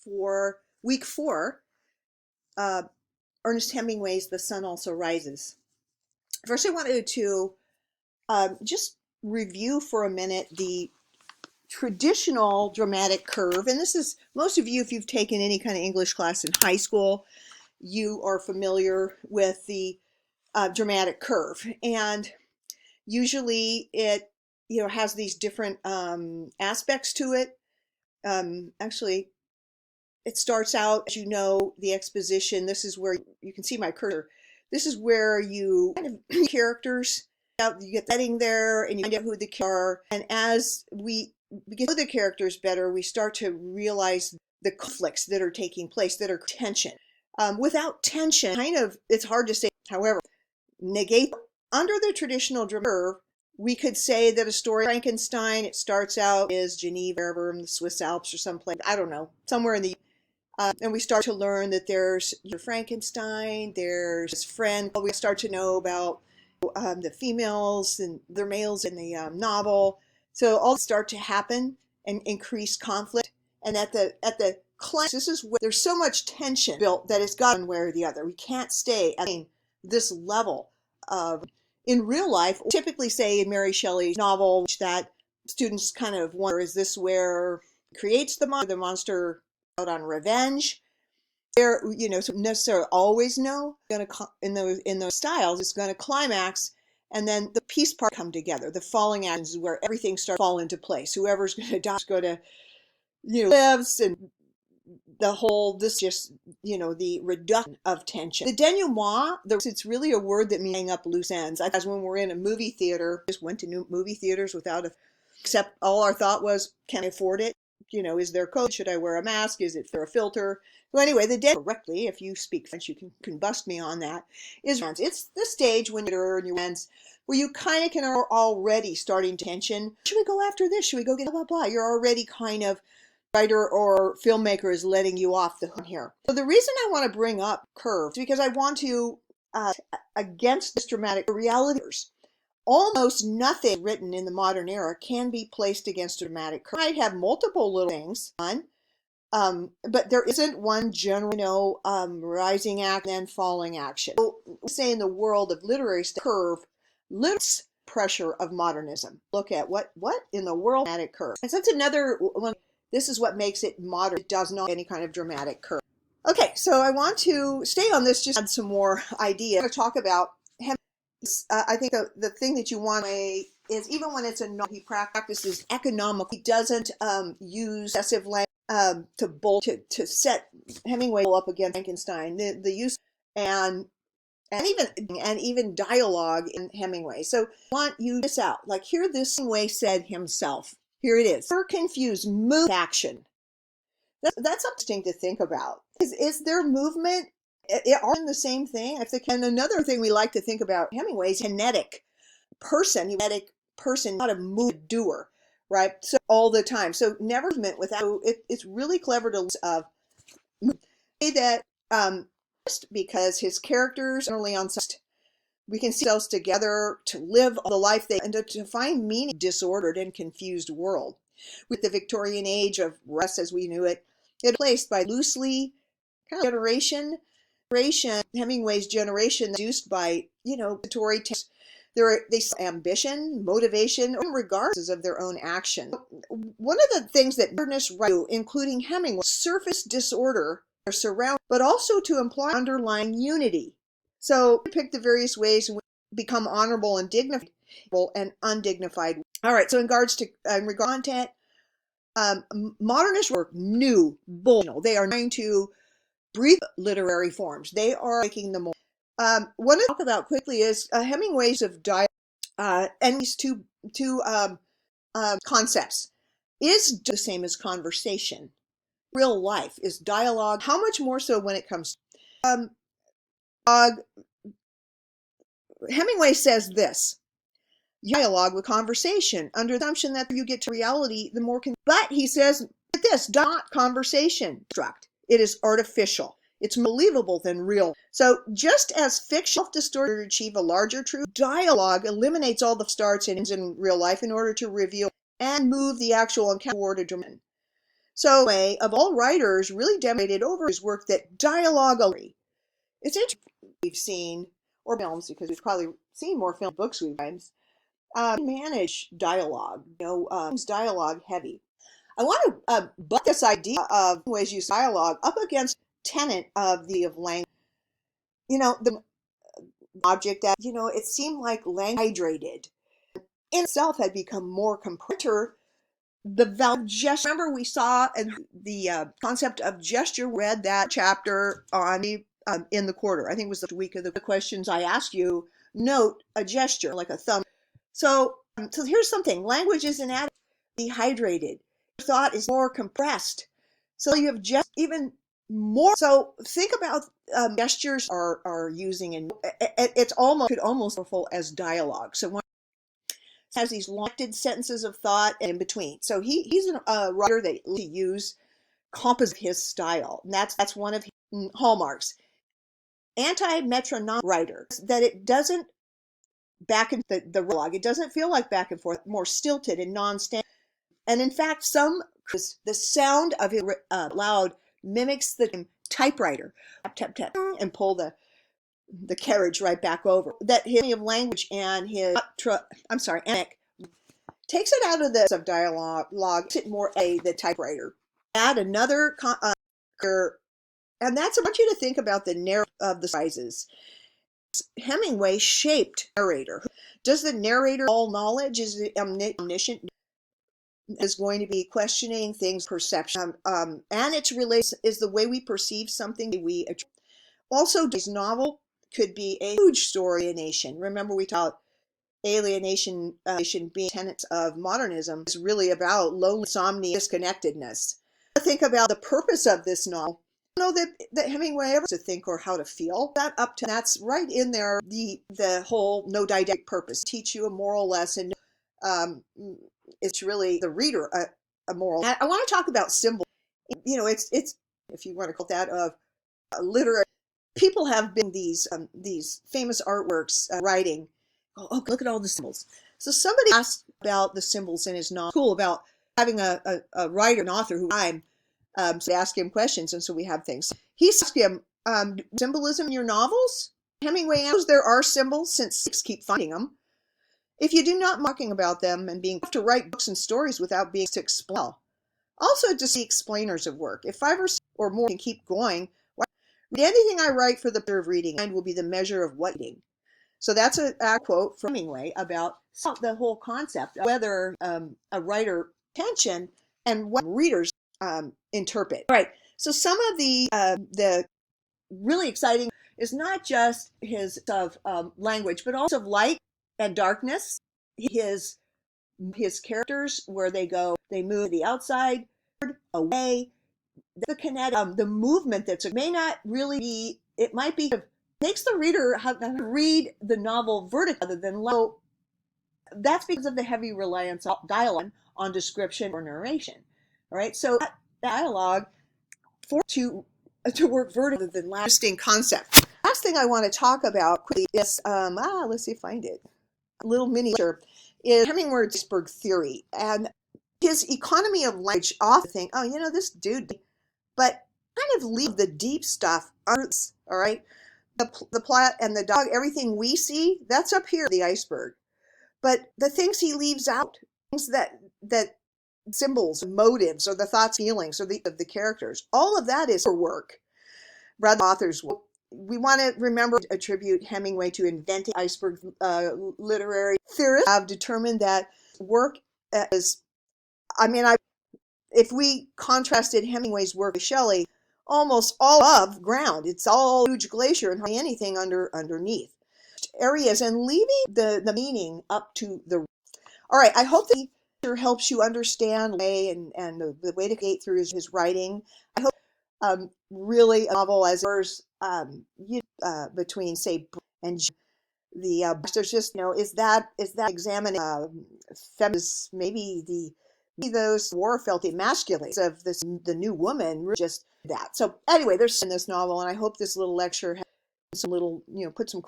for week 4, Ernest Hemingway's The Sun Also Rises. First, I wanted to just review for a minute the traditional dramatic curve. And this is, most of you, if you've taken any kind of English class in high school, you are familiar with the dramatic curve. And usually it, has these different aspects to it. Actually, it starts out, as the exposition. This is where you can see my cursor. This is where you kind of characters out, you get setting there, and you find out who the characters are. And as we begin to know the characters better, we start to realize the conflicts that are taking place, that are tension. Without tension, it's hard to say. However, negate under the traditional dramatic curve, we could say that a story, Frankenstein, it starts out as Geneva, wherever in the Swiss Alps or someplace, I don't know, somewhere in the and we start to learn that there's Frankenstein, there's his friend. We start to know about the females and their males in the novel. So all start to happen and increase conflict. And at the climax, this is where there's so much tension built that it's got one way or the other. We can't stay at this level of, in real life, typically say in Mary Shelley's novel, that students kind of wonder, is this where it creates the monster out on revenge? There, so necessarily always know, in those styles, it's going to climax, and then the piece part come together. The falling actions is where everything starts to fall into place. Whoever's going to die is going to, lives, and the whole, the reduction of tension. The denouement, it's really a word that means hang up loose ends. As when we're in a movie theater, just went to movie theaters except all our thought was, can I afford it? Is there code? Should I wear a mask? Is it for a filter? So anyway, the correctly, if you speak French, you can bust me on that. It's the stage when you're in your ends where you kind of are already starting tension. Should we go after this? Should we go get blah, blah, blah? You're already kind of, writer or filmmaker is letting you off the hook here. So the reason I want to bring up curves is because I want to, against this dramatic reality, almost nothing written in the modern era can be placed against a dramatic curve. I have multiple little things on, but there isn't one general, rising act and then falling action. So, say in the world of literary curve, limits pressure of modernism. Look at what in the world dramatic curve. And so that's another one. This is what makes it modern. It does not have any kind of dramatic curve. Okay, so I want to stay on this, just add some more ideas. I'm going to talk about him. I think the thing that you want to say is, even when it's a novel, he practices economical. He doesn't use excessive language to set Hemingway up against Frankenstein. The use and even dialogue in Hemingway. So I want you to this out. Like, here this Hemingway said himself. Here it is. Never confuse mood with action. That's interesting to think about. Is there movement? Are the same thing? And another thing we like to think about Hemingway is kinetic person, not a mood doer, right? So all the time. So never movement without. It's really clever to say that just because his characters are only on. We can see ourselves together to live the life and to find meaning in a disordered and confused world. With the Victorian age of rest as we knew it, replaced by loosely kind of generation, Hemingway's generation, used by, they ambition, motivation, or regards of their own action. One of the things that modernists write, including Hemingway, surface disorder or surround, but also to imply underlying unity. So pick the various ways in which become honorable and dignified and undignified. All right, so in regards to content, modernist work, new, bold. They are trying to breathe literary forms. They are making them more. One to talk about quickly is Hemingway's of dialogue, and these two concepts is the same as conversation. Real life is dialogue. How much more so when it comes to Hemingway says this: dialogue with conversation, under the assumption that you get to reality, the more but he says this, not conversation construct. It is artificial. It's more believable than real. So just as fiction self-distorted to achieve a larger truth, dialogue eliminates all the starts and ends in real life in order to reveal and move the actual encounter toward a dimension. So, of all writers, really demonstrated over his work that dialogue. It's interesting we've seen or films because we've probably seen more film books we've times manage dialogue. Dialogue heavy. I want to butt this idea of ways use dialogue up against tenet of language. The object that it seemed like language hydrated in itself had become more compressed. The value of gesture. Remember, we saw in the concept of gesture. Read that chapter on the in the quarter. I think it was the week of the questions I asked you. Note a gesture like a thumb. So here's something. Language is inadequate, dehydrated. Thought is more compressed. So you have just even more. So think about gestures are using, and it's could almost be full as dialogue. So one has these lofted sentences of thought in between. So he's a writer that use composite his style, and that's one of his hallmarks. Anti-metronome writer, that it doesn't back in the dialogue. It doesn't feel like back and forth, more stilted and non-standard. And in fact, the sound of his loud mimics the typewriter, tap tap tap, and pull the carriage right back over. That his of language and his takes it out of the dialogue, makes it more the typewriter. Add another and that's I want you to think about the narrative of the sizes. Hemingway shaped narrator. Does the narrator all knowledge? Is it omniscient? Is going to be questioning things, perception, and its relation is the way we perceive something. Also, his novel could be a huge story alienation. Remember, we talked alienation being tenets of modernism is really about lonely, insomnia, disconnectedness. Think about the purpose of this novel. I don't know that Hemingway ever to think or how to feel. That's right in there. The whole no didactic purpose, teach you a moral lesson. It's really the reader a moral. I want to talk about symbols. It's if you want to call that of literary. People have been these famous artworks writing. Oh, look at all the symbols. So somebody asked about the symbols in his novel. Cool about having a writer, an author who I'm so ask him questions, and so we have things. He asked him, symbolism in your novels? Hemingway answers, there are symbols since six keep finding them. If you do not mocking about them and being to write books and stories without being to explain. Also to see explainers of work. If 5 or more can keep going, read anything I write for the pleasure of reading, and will be the measure of what reading. So that's a quote from Hemingway about the whole concept of whether a writer attention and what readers interpret. All right. So some of the really exciting is not just his language, but also of light and darkness. His characters, where they move to the outside, away. The kinetic, the movement it may not really be. It might be makes the reader read the novel vertically rather than low. That's because of the heavy reliance on dialogue, on description or narration. All right, so that dialogue to work vertically than loud. Interesting concept. Last thing I want to talk about quickly is let's see if I find it. A little miniature is Hemingway's iceberg theory, and his economy of language. Often think, this dude, but kind of leave the deep stuff. All right. The plot and the dog, everything we see, that's up here, the iceberg. But the things he leaves out, things that symbols, motives, or the thoughts, feelings, or of the characters, all of that is for work. Rather, authors work. We want to remember to attribute Hemingway to inventing iceberg. Literary theorists have determined that work is, if we contrasted Hemingway's work with Shelley, almost all above ground. It's all huge glacier and hardly anything underneath areas, and leaving the meaning up to the. All right, I hope that helps you understand the way and the way to get through his writing. I hope really a novel as verse between say and the there's just is that examining feminist, maybe those war felt emasculates of the new woman, just that. So anyway, there's in this novel, and I hope this little lecture has some little put some